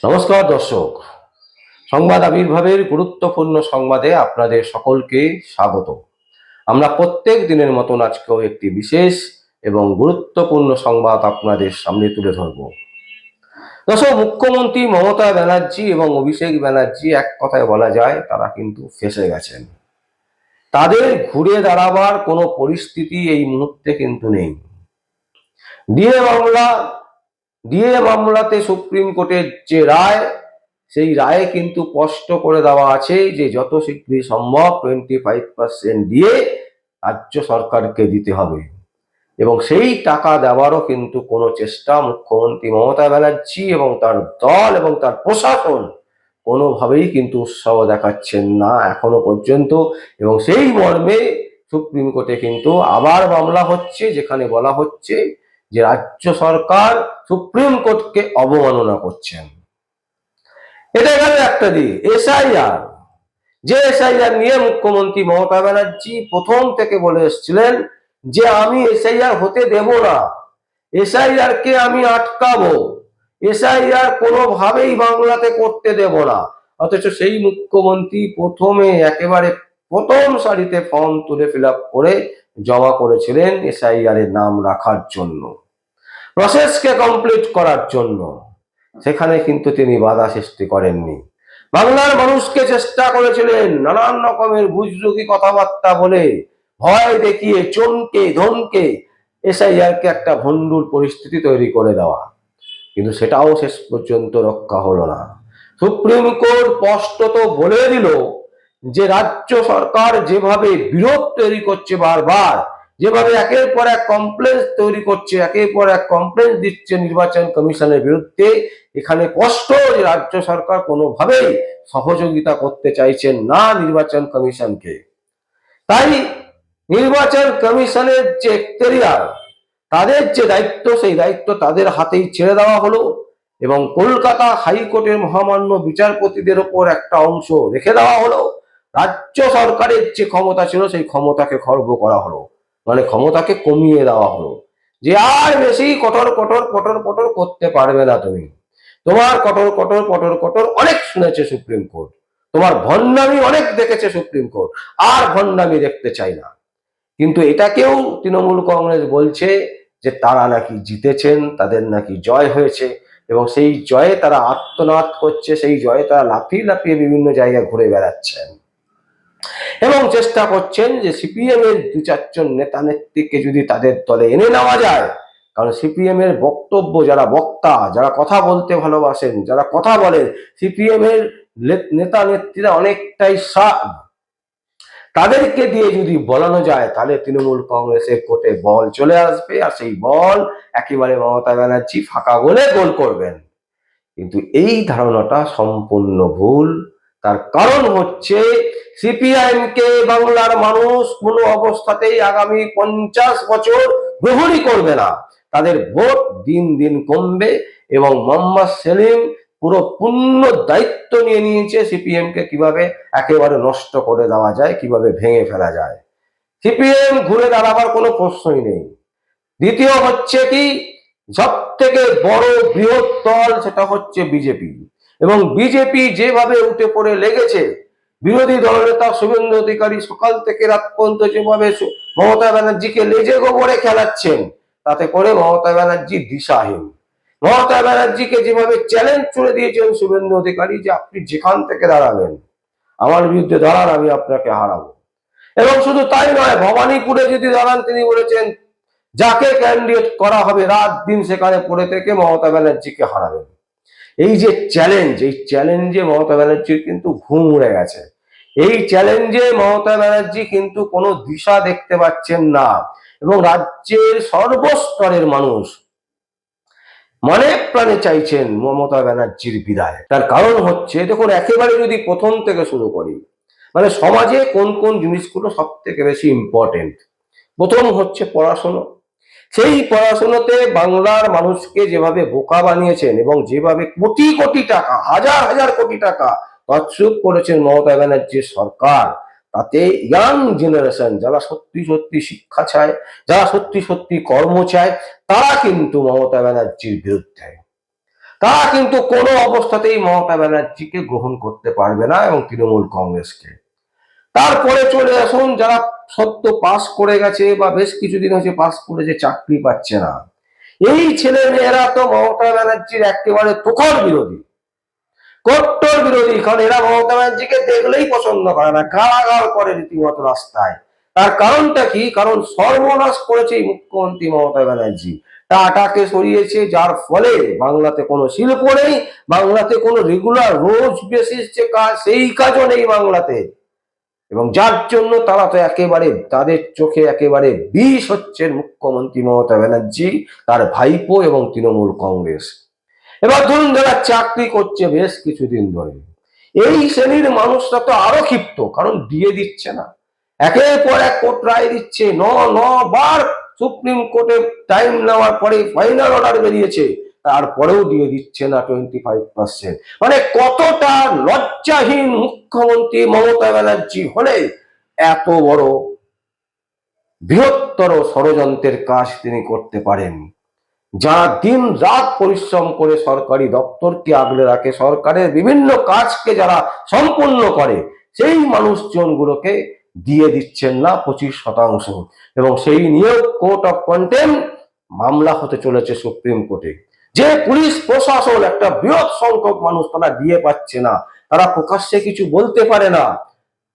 নমস্কার দর্শক, সংবাদ আবির্ভাবের গুরুত্বপূর্ণ সংবাদে আপনাদের সকলকে স্বাগত। আমরা প্রত্যেক দিনের মতন আজকেও একটি বিশেষ এবং গুরুত্বপূর্ণ সংবাদ আপনাদের সামনে তুলে ধরব। দর্শক, মুখ্যমন্ত্রী মমতা ব্যানার্জি এবং অভিষেক ব্যানার্জি এক কথায় বলা যায় তারা কিন্তু ফেঁসে গেছেন। তাদের ঘুরে দাঁড়াবার কোনো পরিস্থিতি এই মুহূর্তে কিন্তু নেই। ডিএ মামলাতে সুপ্রিম কোর্টের যে রায়, সেই রায়ে কিন্তু স্পষ্ট করে দেওয়া আছে যে যত শীঘ্রই সম্ভব 25% দিয়ে রাজ্য সরকারকে দিতে হবে, এবং সেই টাকা দেওয়ারও কিন্তু কোনো চেষ্টা মুখ্যমন্ত্রী মমতা ব্যানার্জি এবং তার দল এবং তার প্রশাসন কোনোভাবেই কিন্তু উৎসাহ দেখাচ্ছেন না এখনো পর্যন্ত। এবং সেই মর্মে সুপ্রিম কোর্টে কিন্তু আবার মামলা হচ্ছে, যেখানে বলা হচ্ছে যে রাজ্য সরকার সুপ্রিম কোর্টকে অবমাননা করছেন। এটা গেল একটা দিক। এসআইআর নিয়ে মুখ্যমন্ত্রী মমতা ব্যানার্জি প্রথম থেকে বলে এসেছিলেন যে আমি এসআইআর হতে দেব না, এসআইআর কে আমি আটকাবো, এসআইআর কোনোভাবেই বাংলাতে করতে দেব না। অথচ সেই মুখ্যমন্ত্রী একেবারে প্রথম সারিতে ফর্ম তুলে ফিল আপ করে জমা করেছিলেন এসআইআর এর নাম রাখার জন্য, প্রসেসকে কমপ্লিট করার জন্য। সেখানে কিন্তু তিনি বাধা সৃষ্টি করেননি। বাংলার মানুষকে চেষ্টা করেছিলেন নানান রকমের বুজরুকি কথাবার্তা বলে, ভয় দেখিয়ে, চমকে ধমকে এসআইআর কে একটা ভণ্ডুর পরিস্থিতি তৈরি করে দেওয়া, কিন্তু সেটাও শেষ পর্যন্ত রক্ষা হলো না। সুপ্রিম কোর্ট স্পষ্টত বলে দিল যে রাজ্য সরকার যেভাবে বিরোধ তৈরি করছে, বারবার যেভাবে একের পর এক কমপ্লেন তৈরি করছে, একের পর এক কমপ্লেন দিচ্ছে নির্বাচন কমিশনের বিরুদ্ধে, এখানে স্পষ্ট যে রাজ্য সরকার কোনোভাবেই সহযোগিতা করতে চাইছেন না নির্বাচন কমিশনকে। তাই নির্বাচন কমিশনের যে এখতিয়ার, তাদের যে দায়িত্ব, সেই দায়িত্ব তাদের হাতেই ছেড়ে দেওয়া হলো, এবং কলকাতা হাইকোর্টের মহামান্য বিচারপতিদের ওপর একটা অংশ রেখে দেওয়া হলো। রাজ্য সরকারের যে ক্ষমতা ছিল সেই ক্ষমতাকে খর্ব করা হলো, মানে ক্ষমতাকে কমিয়ে দেওয়া হলো, যে আর বেশি কঠোর কঠোর কঠোর কঠোর করতে পারবে না তুমি। তোমার কঠোর কঠোর কঠোর কঠোর অনেক শুনেছে সুপ্রিম কোর্ট, তোমার ভণ্ডামি অনেক দেখেছে সুপ্রিম কোর্ট, আর ভণ্ডামি দেখতে চাই না। কিন্তু এটাকেও তৃণমূল কংগ্রেস বলছে যে তারা নাকি জিতেছেন, তাদের নাকি জয় হয়েছে, এবং সেই জয়ে তারা আত্মনাদ করছে, সেই জয়ে তারা লাফিয়ে লাফিয়ে বিভিন্ন জায়গায় ঘুরে বেড়াচ্ছেন এবং চেষ্টা করছেন যে সিপিএম এর 2-4 নেতা নেত্রীকে যদি তাদের দলে এনে নেওয়া যায়। কারণ সিপিএম এর বক্তব্য, যারা বক্তা, যারা কথা বলতে ভালোবাসেন, যারা কথা বলেন, সিপিএম এর নেতা নেত্রীরা অনেকটাই তাদেরকে দিয়ে যদি বলানো যায়, তাহলে তৃণমূল কংগ্রেসের কোর্টে বল চলে আসবে, আর সেই বল একেবারে মমতা ব্যানার্জি ফাঁকা গোলে গোল করবেন। কিন্তু এই ধারণাটা সম্পূর্ণ ভুল। তার কারণ হচ্ছে সিপিআইএম কে বাংলার মানুষ কোনো অবস্থাতেই আগামী 50 বছর গ্রহণই করবে না। তাদের ভোট দিন দিন কমবে, এবং মোহাম্মদ সেলিম পুরো পূর্ণ দায়িত্ব নিয়ে নিয়েছে সিপিএম কে কিভাবে একেবারে নষ্ট করে দেওয়া যায়, কিভাবে ভেঙে ফেলা যায়। সিপিএম ঘুরে দাঁড়াবার কোনো প্রশ্নই নেই। দ্বিতীয় হচ্ছে কি, সব থেকে বড় বৃহৎ দল সেটা হচ্ছে বিজেপি, এবং বিজেপি যেভাবে উঠে পড়ে লেগেছে, বিরোধী দলনেতা শুভেন্দু অধিকারী সকাল থেকে রাত পর্যন্ত যেভাবে মমতা ব্যানার্জিকে লেজে গোবরে খেলাচ্ছেন, তাতে করে মমতা ব্যানার্জি দিশাহীন। মমতা ব্যানার্জিকে যেভাবে চ্যালেঞ্জ ছুড়ে দিয়েছেন শুভেন্দু অধিকারী যে আপনি যেখান থেকে দাঁড়াবেন, আমার বিরুদ্ধে দাঁড়ান, আমি আপনাকে হারাবো। এবং শুধু তাই নয়, ভবানীপুরে যদি দাঁড়ান, তিনি বলেছেন যাকে ক্যান্ডিডেট করা হবে রাত দিন সেখানে পড়ে থেকে মমতা ব্যানার্জিকে হারাবেন। এই যে চ্যালেঞ্জ, এই চ্যালেঞ্জে মমতা ব্যানার্জির কিন্তু ঘুম উড়ে গেছে। এই চ্যালেঞ্জে মমতা ব্যানার্জি কিন্তু কোনো দিশা দেখতে পাচ্ছেন না, এবং রাজ্যের সর্বস্তরের মানুষ মনে প্রাণে চাইছেন মমতা ব্যানার্জির বিদায়। তার কারণ হচ্ছে, দেখুন, একেবারে যদি প্রথম থেকে শুরু করি, মানে সমাজে কোন কোন জিনিসগুলো সব থেকে বেশি ইম্পর্টেন্ট। প্রথম হচ্ছে পড়াশোনা। সেই পড়াশোনাতে বাংলার মানুষকে যেভাবে বোকা বানিয়েছেন, এবং যেভাবে কোটি কোটি টাকা, হাজার হাজার কোটি টাকা তছরূপ করেছেন মমতা ব্যানার্জির সরকার, তাতে ইয়াং জেনারেশন যারা সত্যি সত্যি শিক্ষা চায়, যারা সত্যি সত্যি কর্ম চায়, তারা কিন্তু মমতা ব্যানার্জির বিরুদ্ধে। তারা কিন্তু কোনো অবস্থাতেই মমতা ব্যানার্জিকে গ্রহণ করতে পারবে না এবং তৃণমূল কংগ্রেসকে। তারপরে চলে আসুন যারা সদ্য পাস করে গেছে বা বেশ কিছুদিন হচ্ছে পাস করেছে, চাকরি পাচ্ছে না, এই ছেলে মেয়েরা তো মমতা ব্যানার্জির একেবারে তোখর বিরোধী, কট্টর বিরোধী। কারণ এরা মমতা ব্যানার্জিকে দেখলেই পছন্দ করে না, গালাগাল করে রীতিমতো রাস্তায়। তার কারণটা কি? কারণ সর্বনাশ করেছে এই মুখ্যমন্ত্রী মমতা ব্যানার্জি। টাটাকে সরিয়েছে, যার ফলে বাংলাতে কোনো শিল্প নেই, বাংলাতে কোনো রেগুলার রোজ বেসিস যে কাজ, সেই কাজও নেই বাংলাতে। এবং যার জন্য তারা তো একেবারে তাদের চোখে একেবারে বিষ হচ্ছেন মুখ্যমন্ত্রী মমতা ব্যানার্জি, তার ভাইপো এবং তৃণমূল কংগ্রেস। এবার ধরুন যারা চাকরি করছে বেশ কিছুদিন ধরে, এই শ্রেণীর মানুষরা তো আরো ক্ষিপ্ত, কারণ দিয়ে দিচ্ছে না। একের পর এক কোর্ট রায় দিচ্ছে, বার সুপ্রিম কোর্টে টাইম নেওয়ার পরে ফাইনাল অর্ডার বেরিয়েছে, তারপরেও দিয়ে দিচ্ছে না 25%। মানে কতটা লজ্জাহীন মুখ্যমন্ত্রী মমতা ব্যানার্জি হলে এত বড় বৃহত্তর ষড়যন্ত্রের কাজ তিনি করতে পারেন। যারা দিন রাত পরিশ্রম করে সরকারি দপ্তরকে আগলে রাখে, সরকারের বিভিন্ন কাজকে যারা সম্পূর্ণ করে, সেই মানুষজনগুলোকে দিয়ে দিচ্ছেন না 25%। এবং সেই নিয়েও কোর্ট অফ কন্টেম্প্ট মামলা হতে চলেছে সুপ্রিম কোর্টে। যে পুলিশ প্রশাসন একটা বৃহৎ সংখ্যক মানুষ তারা দিয়ে পাচ্ছে না, তারা প্রকাশ্যে কিছু বলতে পারে না,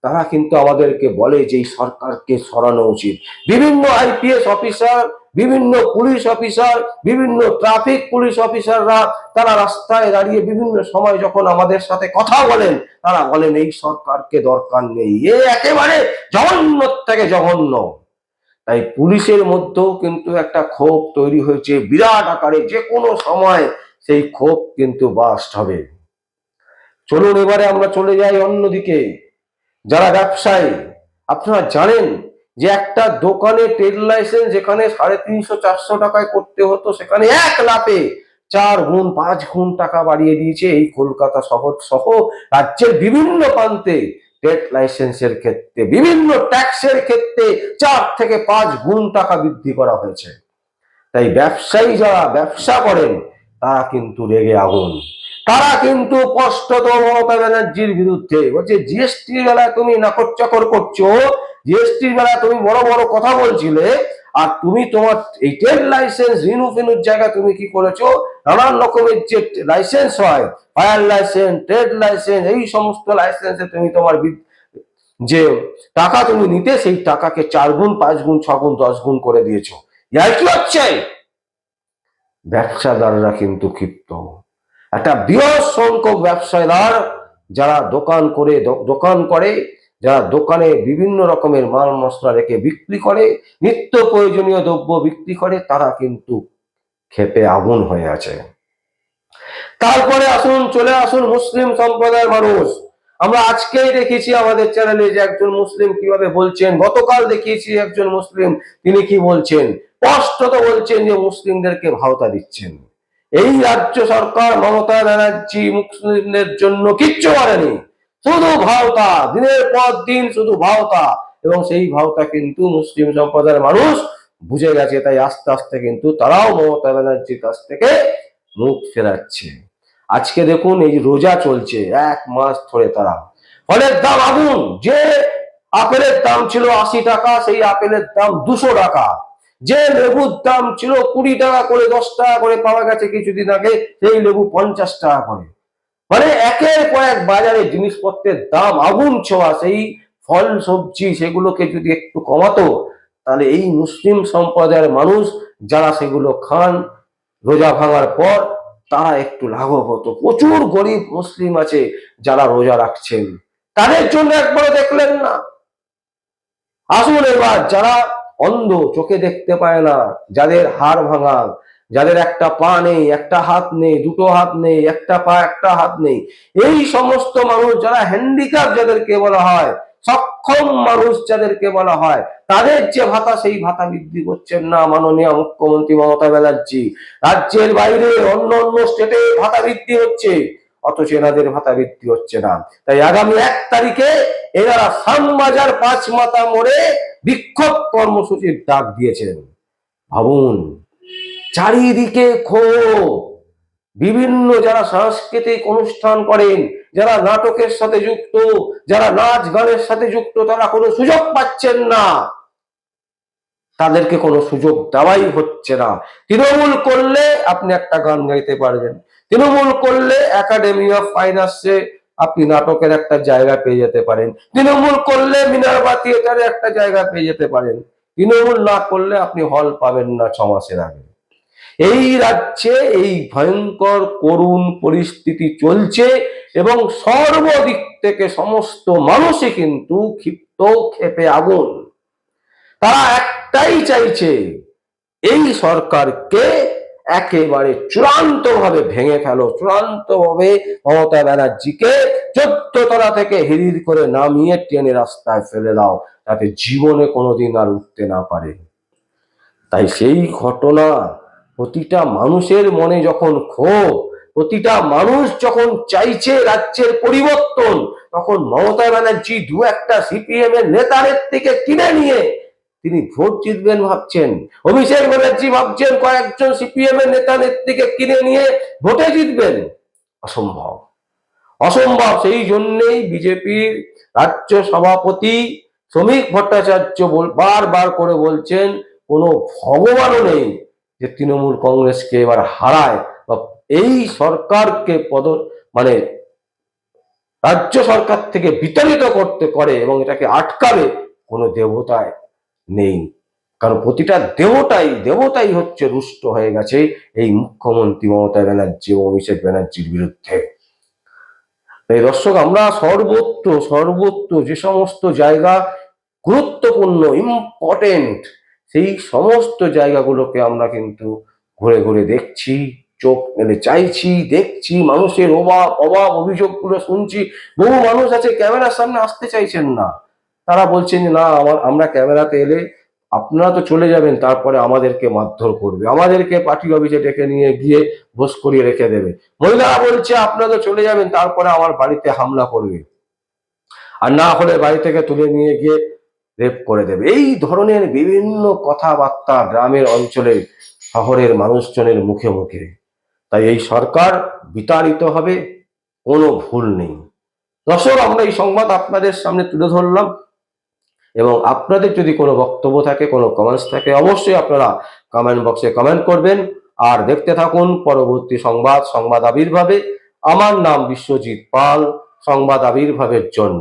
তারা কিন্তু আমাদেরকে বলে যে এই সরকারকে সরানো উচিত। বিভিন্ন আইপিএস অফিসার, বিভিন্ন পুলিশ অফিসার, বিভিন্ন ট্রাফিক পুলিশ অফিসাররা তারা রাস্তায় দাঁড়িয়ে বিভিন্ন সময় যখন আমাদের সাথে কথা বলেন, তারা বলেন এই সরকারকে দরকার নেই, এ একেবারে জঘন্য থেকে জঘন্য। তাই পুলিশের মধ্যেও কিন্তু একটা ক্ষোভ তৈরি হয়েছে বিরাট আকারে, যে কোনো সময় সেই ক্ষোভ কিন্তু বাস্ট হবে। চলুন এবারে আমরা চলে যাই অন্যদিকে। যারা ব্যবসায়ী, আপনারা জানেন যে একটা দোকানে ট্রেড লাইসেন্স যেখানে 350-400 টাকায় করতে হতো, সেখানে এক লাফে 4 গুণ 5 গুণ টাকা বাড়িয়ে দিয়েছে এই কলকাতা শহর সহ রাজ্যের বিভিন্ন প্রান্তে। ট্রেড লাইসেন্সের ক্ষেত্রে, বিভিন্ন ট্যাক্সের ক্ষেত্রে 4 থেকে 5 গুণ টাকা বৃদ্ধি করা হয়েছে। তাই ব্যবসায়ী যারা ব্যবসা করেন তারা কিন্তু রেগে আগুন, তারা কিন্তু স্পষ্টত মমতা ব্যানার্জির বিরুদ্ধে বলছে, জিএসটির বেলায় তুমি নাকচ চাকর করছো, জিএসটির বেলায় তুমি বড় বড় কথা বলছিলে, আর তুমি তোমার এই ট্রেড লাইসেন্স রিনু ফিনুর জায়গা তুমি কি করেছো, নানান রকমের যে লাইসেন্স হয়, ফায়ার লাইসেন্স, ট্রেড লাইসেন্স, এই সমস্ত লাইসেন্সে তুমি তোমার যে টাকা তুমি নিতে, সেই টাকাকে 4 গুণ 5 গুণ 6 গুণ 10 গুণ করে দিয়েছো। ইয়ার কি হচ্ছে? ব্যবসাদাররা কিন্তু ক্ষিপ্ত। একটা বৃহৎ সংখ্যক ব্যবসায়ীদার যারা দোকান করে, যারা দোকানে বিভিন্ন রকমের মাল মশলা রেখে বিক্রি করে, নিত্য প্রয়োজনীয় দ্রব্য বিক্রি করে, তারা কিন্তু ক্ষেপে আগুন হয়ে আছে। তারপরে চলে আসুন মুসলিম সম্প্রদায়ের মানুষ। আমরা আজকেই দেখেছি আমাদের চ্যানেলে যে একজন মুসলিম কিভাবে বলছেন, গতকাল দেখিয়েছি একজন মুসলিম তিনি কি বলছেন, স্পষ্টত বলছেন যে মুসলিমদেরকে ভাওতা দিচ্ছেন। এই রাজ্য সরকার মমতা ব্যানার্জি মুসলিমদের জন্য কিচ্ছু করেনি, শুধু ভাওতা, দিনের পর দিন শুধু ভাওতা। এবং সেই ভাওতা কিন্তু মুসলিম সম্প্রদায়ের মানুষ বুঝে গেছে, তাই আস্তে আস্তে কিন্তু তারাও মমতা ব্যানার্জির কাছ থেকে মুখ ফেরাচ্ছে। আজকে দেখুন এই রোজা চলছে 1 মাস ধরে, তারা ফলের দাম আগুন। যে আপেলের দাম ছিল 80 টাকা, সেই আপেলের দাম 200 টাকা। যে লেবুর দাম ছিল 20 টাকা করে, 10 টাকা করে পাওয়া গেছে কিছুদিন আগে, সেই লেবু 50 টাকা করে। মানে একের পর এক বাজারে জিনিসপত্রের দাম আগুন ছোঁয়া। সেই ফল সবজি সেগুলোকে যদি একটু কমাতো, তাহলে এই মুসলিম সম্প্রদায়ের মানুষ যারা সেগুলো খান রোজা ভাঙার পর, তারা একটু লাঘব হতো। প্রচুর গরিব মুসলিম আছে যারা রোজা রাখছেন, তাদের জন্য একবার দেখলেন না। আসুন এবার যারা অন্ধ, চোখে দেখতে পায় না, যাদের হাড় ভাঙা, যাদের একটা পা নেই, একটা হাত নেই, দুটো হাত নেই, একটা পা একটা হাত নেই, এই সমস্ত মানুষ যারা হ্যান্ডিক্যাপ যাদেরকে বলা হয়, সক্ষম মানুষ যাদেরকে বলা হয়, তাদের যে ভাতা, সেই ভাতা বৃদ্ধি করছেন না মাননীয় মুখ্যমন্ত্রী মমতা ব্যানার্জি। রাজ্যের বাইরে অন্য অন্য স্টেটে ভাতা বৃদ্ধি হচ্ছে, অথচ এনাদের ভাতা বৃদ্ধি হচ্ছে না। তাই আগামী 1 তারিখে এনারা শ্যামবাজার 5 মাথা মোড়ে বিক্ষোভ কর্মসূচির ডাক দিয়েছেন। ভাবুন, চারিদিকে ক্ষোভ, বিভিন্ন যারা সাংস্কৃতিক অনুষ্ঠান করেন, যারা নাটকের সাথে যুক্ত, যারা নাচ গানের সাথে যুক্ত, তারা কোনো সুযোগ পাচ্ছেন না, তাদেরকে কোনো সুযোগ দেওয়াই হচ্ছে না। তৃণমূল করলে আপনি একটা গান গাইতে পারবেন, তৃণমূল করলে একাডেমি অফ ফাইন আর্টসে আপনি নাটকের একটা জায়গা পেয়ে যেতে পারেন, তৃণমূল করলে মিনার্ভা থিয়েটারে একটা জায়গা পেয়ে যেতে পারেন, তৃণমূল না করলে আপনি হল পাবেন না 6 মাসের আগে। এই রাজ্যে এই ভয়ঙ্কর করুণ পরিস্থিতি চলছে এবং সর্বদিক থেকে সমস্ত মানুষই কিন্তু ক্ষিপ্ত, ক্ষেপে আগুন। তারা একটাই চাইছে, এই সরকারকে একেবারে চূড়ান্তভাবে ভেঙে ফেলো, চূড়ান্তভাবে মমতা ব্যানার্জিকে 14 তলা থেকে হিড়ির করে নামিয়ে টেনে রাস্তায় ফেলে দাও, যাতে জীবনে কোনোদিন আর উঠতে না পারে। তাই সেই ঘটনা, প্রতিটা মানুষের মনে যখন ক্ষোভ, প্রতিটা মানুষ যখন চাইছে রাজ্যের পরিবর্তন, তখন মমতা ব্যানার্জি দু একটা সিপিএম এর নেতাদের থেকে কিনে নিয়ে তিনি ভোট জিতবেন ভাবছেন। অভিষেক ব্যানার্জি ভাবছেন কয়েকজন সিপিএম এর নেতা নেত্রীকে কিনে নিয়ে ভোটে জিতবেন। অসম্ভব, অসম্ভব। সেই জন্যই বিজেপির রাজ্য সভাপতি শ্রমিক ভট্টাচার্য বারবার করে বলছেন কোনো ভগবানও নেই যে তৃণমূল কংগ্রেসকে এবার হারায় বা এই সরকারকে মানে রাজ্য সরকার থেকে বিতাড়িত করে এবং এটাকে আটকাবে, কোনো দেবতায় নেই। কারণ প্রতিটা দেবতাই হচ্ছে রুষ্ট হয়ে গেছে এই মুখ্যমন্ত্রী মমতা ব্যানার্জি এবং অভিষেক ব্যানার্জির বিরুদ্ধে। তাই দর্শক, আমরা সর্বত্র যে সমস্ত জায়গা গুরুত্বপূর্ণ, ইম্পর্টেন্ট, সেই সমস্ত জায়গাগুলোকে আমরা কিন্তু ঘুরে ঘুরে দেখছি, চোখ মেলে চাইছি, দেখছি, মানুষের অভাব অভিযোগগুলো শুনছি। বহু মানুষ আছে ক্যামেরার সামনে আসতে চাইছেন না, তারা বলছেন যে না, আমরা ক্যামেরাতে এলে আপনারা তো চলে যাবেন, তারপরে আমাদেরকে মারধর করবে, আমাদেরকে পার্টি অফিসে ডেকে নিয়ে গিয়ে বস করিয়ে রেখে দেবে। মহিলারা বলছে আপনারা তো চলে যাবেন, তারপরে আমার বাড়িতে হামলা করবে, আর না হলে বাড়ি থেকে তুলে নিয়ে গিয়ে রেপ করে দেবে। এই ধরনের বিভিন্ন কথাবার্তা গ্রামের অঞ্চলে, শহরের মানুষজনের মুখে মুখে। তাই এই সরকার বিতাড়িত হবে, কোনো ভুল নেই। দর্শক, আমরা এই সংবাদ আপনাদের সামনে তুলে ধরলাম এবং আপনাদের যদি কোনো বক্তব্য থাকে, কোনো কমেন্টস থাকে, অবশ্যই আপনারা কমেন্ট বক্সে কমেন্ট করবেন। আর দেখতে থাকুন পরবর্তী সংবাদ আবির্ভাবে। আমার নাম বিশ্বজিৎ পাল, সংবাদ আবির্ভাবের জন্য।